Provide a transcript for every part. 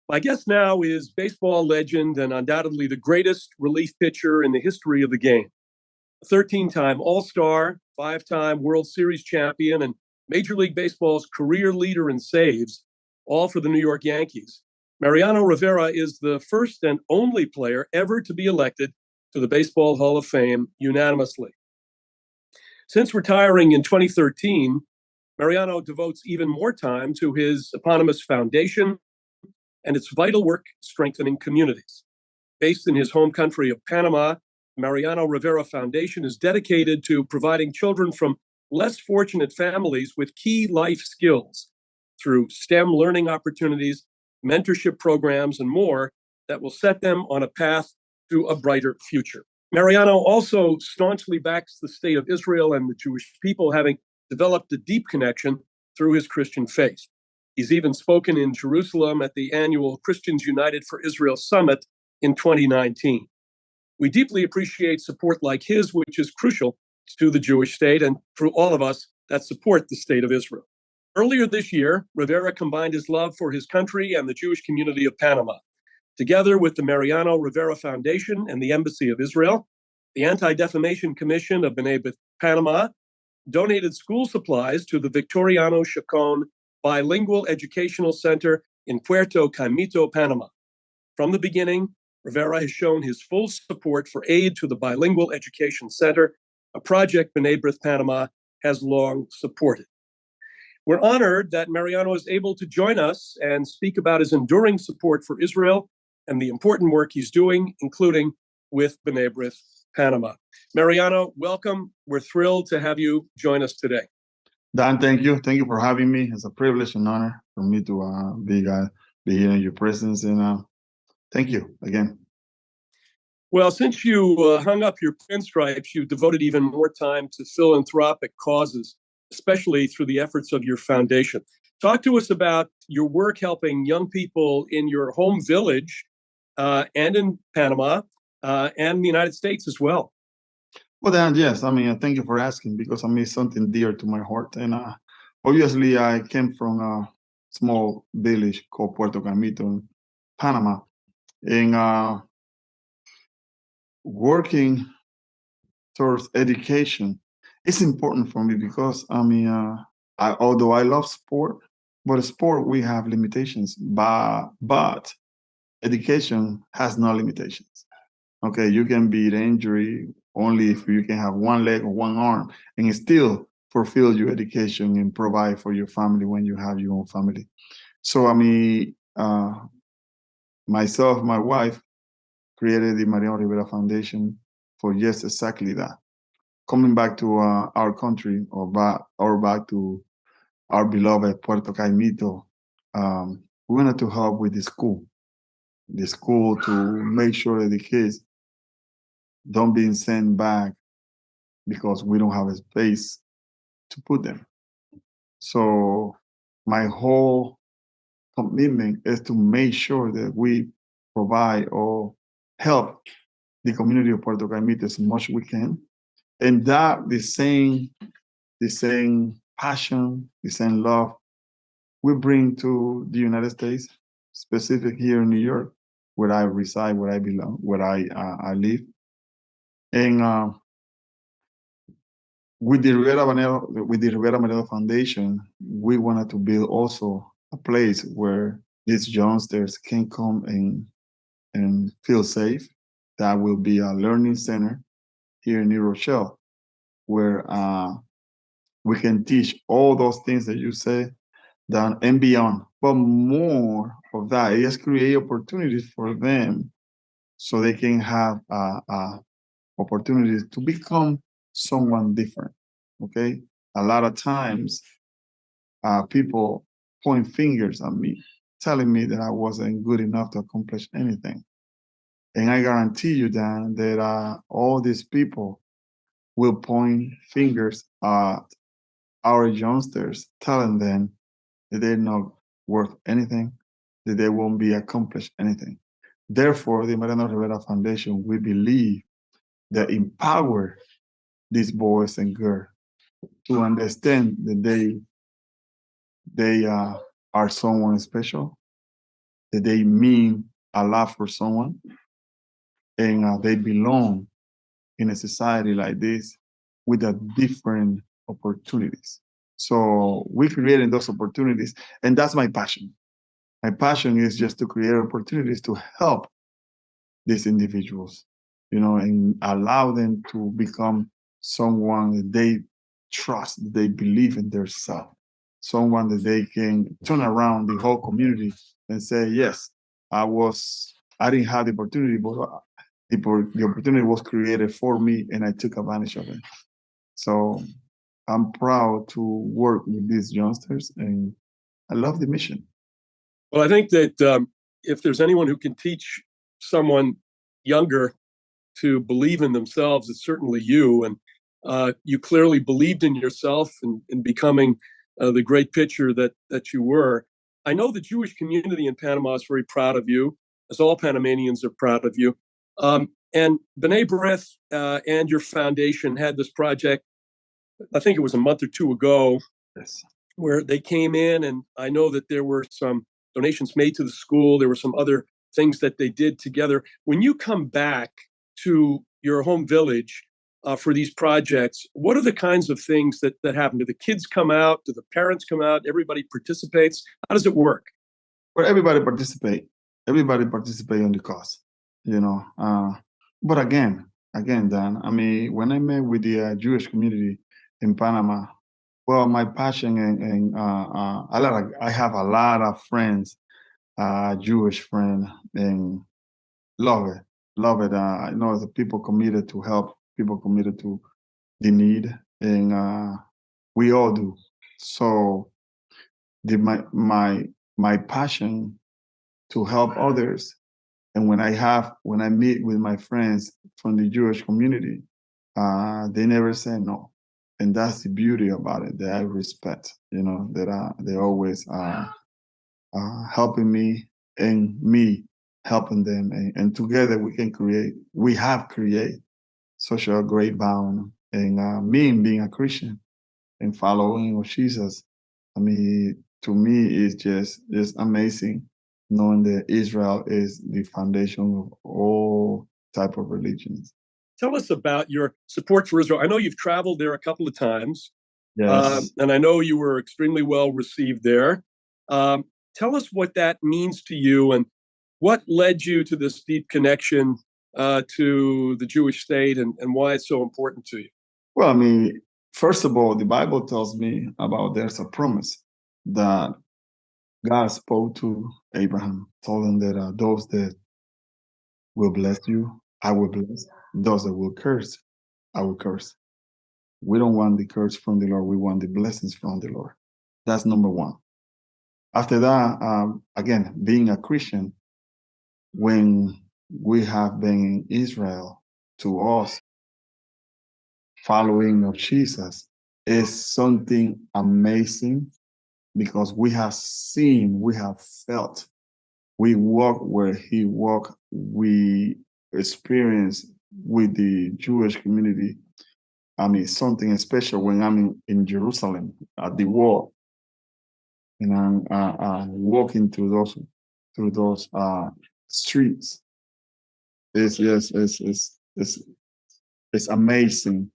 My guest now is baseball legend and undoubtedly the greatest relief pitcher in the history of the game. A 13-time All-Star, 5-time World Series champion, and Major League Baseball's career leader in saves, all for the New York Yankees. Mariano Rivera is the first and only player ever to be elected to the Baseball Hall of Fame unanimously. Since retiring in 2013, Mariano devotes even more time to his eponymous foundation and its vital work strengthening communities. Based in his home country of Panama, Mariano Rivera Foundation is dedicated to providing children from less fortunate families with key life skills through STEM learning opportunities, mentorship programs, and more that will set them on a path to a brighter future. Mariano also staunchly backs the state of Israel and the Jewish people, having developed a deep connection through his Christian faith. He's even spoken in Jerusalem at the annual Christians United for Israel Summit in 2019. We deeply appreciate support like his, which is crucial to the Jewish state and through all of us that support the state of Israel. Earlier this year, Rivera combined his love for his country and the Jewish community of Panama. Together with the Mariano Rivera Foundation and the Embassy of Israel, the Anti-Defamation Commission of B'nai B'rith Panama donated school supplies to the Victoriano Chacon Bilingual Educational Center in Puerto Caimito, Panama. From the beginning, Rivera has shown his full support for aid to the Bilingual Education Center, a project B'nai B'rith Panama has long supported. We're honored that Mariano is able to join us and speak about his enduring support for Israel and the important work he's doing, including with B'nai B'rith Panama. Mariano, welcome. We're thrilled to have you join us today. Dan, thank you. Thank you for having me. It's a privilege and honor for me to be here in your presence. And thank you again. Well, since you hung up your pinstripes, you've devoted even more time to philanthropic causes, especially through the efforts of your foundation. Talk to us about your work helping young people in your home village and in Panama and the United States as well. Well, Dan, yes. Thank you for asking because it's something dear to my heart. And obviously, I came from a small village called Puerto Caimito, Panama. And working towards education is important for me because, although I love sport, but sport, we have limitations. But education has no limitations. Okay, you can beat injury only if you can have one leg or one arm and still fulfill your education and provide for your family when you have your own family. So, myself, my wife, created the Mariano Rivera Foundation for just exactly that. Coming back to our country or back to our beloved Puerto Caimito, we wanted to help with the school to make sure that the kids don't be sent back because we don't have a space to put them. So my whole commitment is to make sure that we provide or help the community of Puerto Caimito as much as we can. And that the same passion, the same love we bring to the United States, specific here in New York, where I reside, where I belong, where I live. And with the Rivera Mariano Foundation, we wanted to build also a place where these youngsters can come and feel safe. That will be a learning center here in New Rochelle, where we can teach all those things that you said, done and beyond. But more of that is create opportunities for them so they can have opportunities to become someone different. Okay, a lot of times people point fingers at me, telling me that I wasn't good enough to accomplish anything. And I guarantee you, Dan, that all these people will point fingers at our youngsters, telling them that they're not worth anything, that they won't be accomplished anything. Therefore, the Mariano Rivera Foundation, we believe that empower these boys and girls to understand that they are someone special, that they mean a lot for someone, and they belong in a society like this with a different opportunities. So we creating those opportunities, and that's my passion. My passion is just to create opportunities to help these individuals, and allow them to become someone that they trust, that they believe in themselves, someone that they can turn around the whole community and say, yes, I didn't have the opportunity, but the opportunity was created for me and I took advantage of it. So I'm proud to work with these youngsters and I love the mission. Well, I think that if there's anyone who can teach someone younger to believe in themselves, it's certainly you. And you clearly believed in yourself and in becoming the great pitcher that you were. I know the Jewish community in Panama is very proud of you, as all Panamanians are proud of you. And B'nai B'rith and your foundation had this project, I think it was a month or two ago, Yes. where they came in, and I know that there were some donations made to the school. There were some other things that they did together. When you come back to your home village for these projects, what are the kinds of things that happen? Do the kids come out? Do the parents come out? Everybody participates? How does it work? Well, everybody participate. Everybody participate on the cause, you know. But again, Dan, I mean, when I met with the Jewish community in Panama, well, my passion and I have a lot of friends, Jewish friends, and love it, love it. I know the people committed to help, people committed to the need, and we all do. So my passion to help others. And when I meet with my friends from the Jewish community, they never say no. And that's the beauty about it that I respect, that they always helping me and me helping them. And together we have created such a great bond. And me being a Christian and following of Jesus, I mean, to me, it's just amazing knowing that Israel is the foundation of all type of religions. Tell us about your support for Israel. I know you've traveled there a couple of times, Yes. and I know you were extremely well received there. Um, Tell us what that means to you and what led you to this deep connection to the Jewish state and why it's so important to you. Well, I mean, first of all, the Bible tells me about there's a promise that God spoke to Abraham, told him that those that will bless you, I will bless. Those that will curse, I will curse. We don't want the curse from the Lord. We want the blessings from the Lord. That's number one. After that, again, being a Christian, when we have been in Israel, to us, following of Jesus is something amazing because we have seen, we have felt, we walk where he walked, we experience with the Jewish community. I mean, something special when I'm in Jerusalem at the wall, and I'm walking through those streets. It's yes, it's amazing,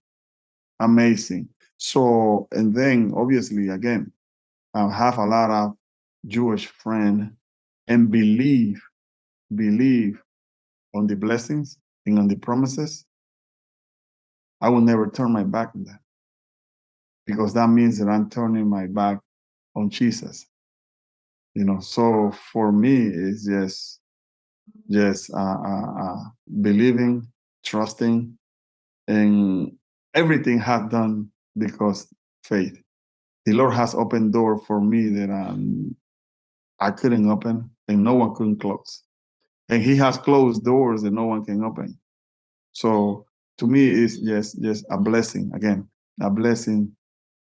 amazing. So, and then obviously again, I have a lot of Jewish friends and believe on the blessings and on the promises. I will never turn my back on that because that means that I'm turning my back on Jesus. So for me, it's just believing, trusting, and everything has done because faith. The Lord has opened door for me that I couldn't open and no one couldn't close. And he has closed doors that no one can open. So to me, it's just a blessing, again, a blessing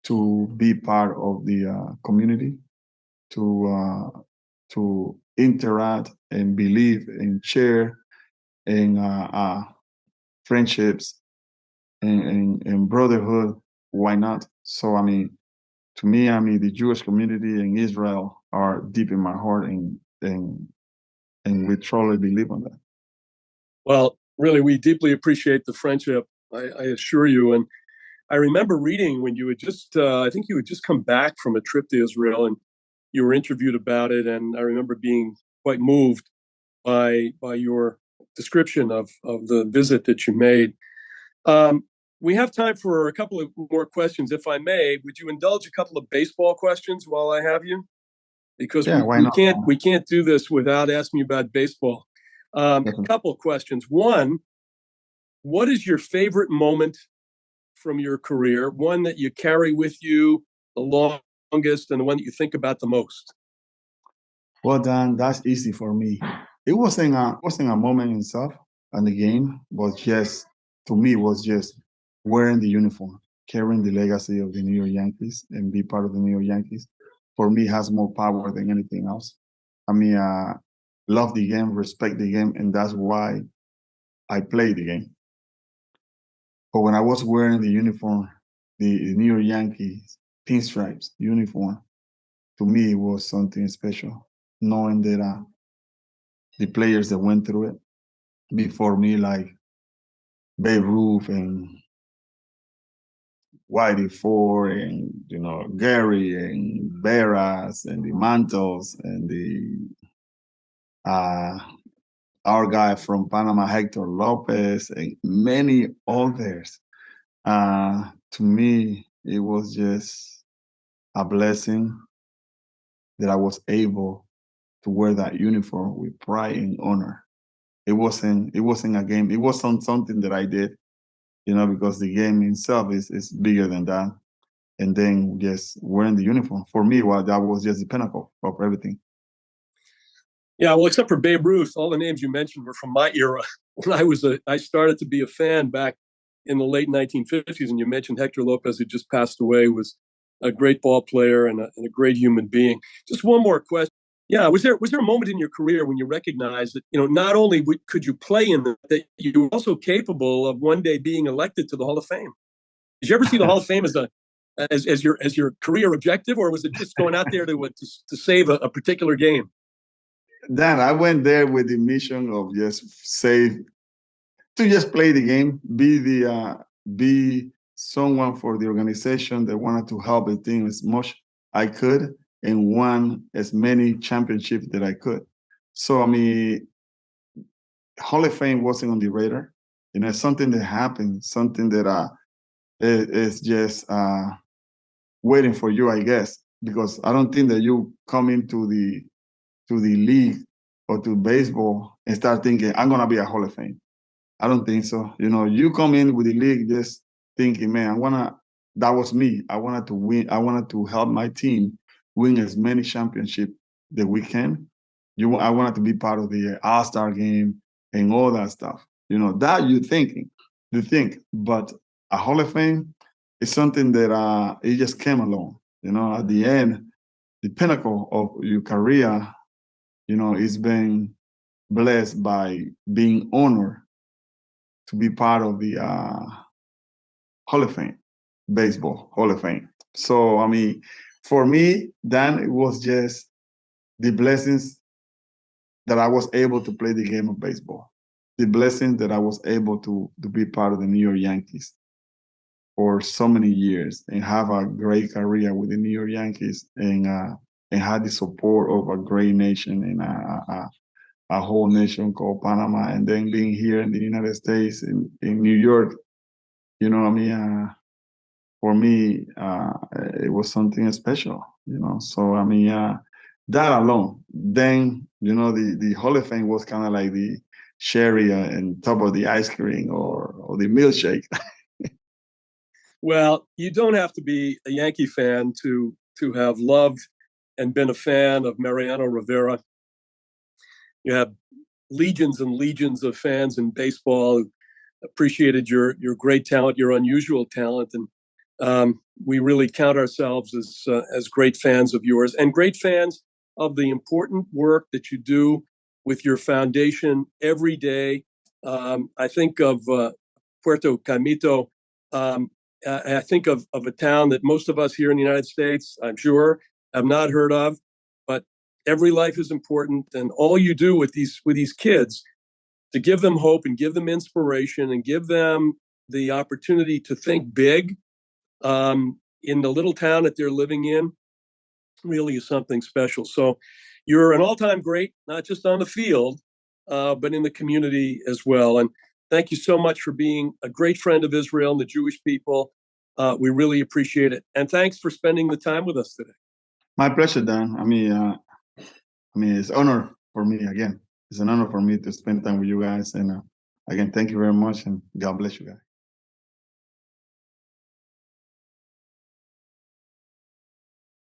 to be part of the community, to interact and believe and share in friendships and brotherhood. Why not? So I mean, to me, I mean, the Jewish community in Israel are deep in my heart, and and we truly believe on that. Well, really, we deeply appreciate the friendship. I assure you. And I remember reading when you had I think you had just come back from a trip to Israel, and you were interviewed about it. And I remember being quite moved by your description of the visit that you made. We have time for a couple of more questions, if I may. Would you indulge a couple of baseball questions while I have you? Because Yeah, why not? we can't do this without asking you about baseball. A couple of questions. One, what is your favorite moment from your career? One that you carry with you the longest, and the one that you think about the most? Well, Dan, that's easy for me. It wasn't a moment in itself and the game, but just to me, it was just wearing the uniform, carrying the legacy of the New York Yankees, and be part of the New York Yankees. For me, has more power than anything else. I mean, love the game, respect the game, and that's why I play the game. But when I was wearing the uniform, the New York Yankees pinstripes uniform, to me, it was something special, knowing that the players that went through it before me, like Babe Ruth and Whitey Ford and Gary and Barras and the Mantles and the our guy from Panama, Hector Lopez, and many others. To me, it was just a blessing that I was able to wear that uniform with pride and honor. It wasn't a game. It wasn't something that I did, because the game itself is bigger than that. And then just wearing the uniform for me, that was just the pinnacle of everything. Yeah, well, except for Babe Ruth, all the names you mentioned were from my era. When I started to be a fan back in the late 1950s, and you mentioned Hector Lopez, who just passed away, was a great ball player and a great human being. Just one more question. Yeah, was there a moment in your career when you recognized that not only could you play in that you were also capable of one day being elected to the Hall of Fame? Did you ever see the Hall of Fame as your career objective, or was it just going out there to save a particular game? Dan, I went there with the mission of just play the game, be someone for the organization that wanted to help the team as much I could, and won as many championships that I could. So, I mean, Hall of Fame wasn't on the radar. It's something that happened, something that is just waiting for you, I guess, because I don't think that you come into the league or to baseball and start thinking, I'm going to be a Hall of Fame. I don't think so. You come in with the league just thinking, man, that was me. I wanted to win. I wanted to help my team win as many championships that we can. I wanted to be part of the All-Star game and all that stuff. That you think, but a Hall of Fame is something that it just came along. At the end, the pinnacle of your career, it's been blessed by being honored to be part of the Hall of Fame, Baseball Hall of Fame. So, I mean, for me, Dan, it was just the blessings that I was able to play the game of baseball, the blessing that I was able to be part of the New York Yankees for so many years and have a great career with the New York Yankees and had the support of a great nation and a whole nation called Panama, and then being here in the United States in New York, for me, it was something special, So, I mean, that alone, then, the Hall of Fame was kind of like the cherry and top of the ice cream or the milkshake. Well, you don't have to be a Yankee fan to have loved and been a fan of Mariano Rivera. You have legions and legions of fans in baseball who appreciated your great talent, your unusual talent, and we really count ourselves as great fans of yours and great fans of the important work that you do with your foundation every day. I think of Puerto Camito. I think of a town that most of us here in the United States, I'm sure, have not heard of, but every life is important, and all you do with these kids to give them hope and give them inspiration and give them the opportunity to think big in the little town that they're living in really is something special. So you're an all-time great, not just on the field, but in the community as well. And thank you so much for being a great friend of Israel and the Jewish people. We really appreciate it. And thanks for spending the time with us today. My pleasure, Dan. It's an honor for me again. It's an honor for me to spend time with you guys. And again, thank you very much, and God bless you guys.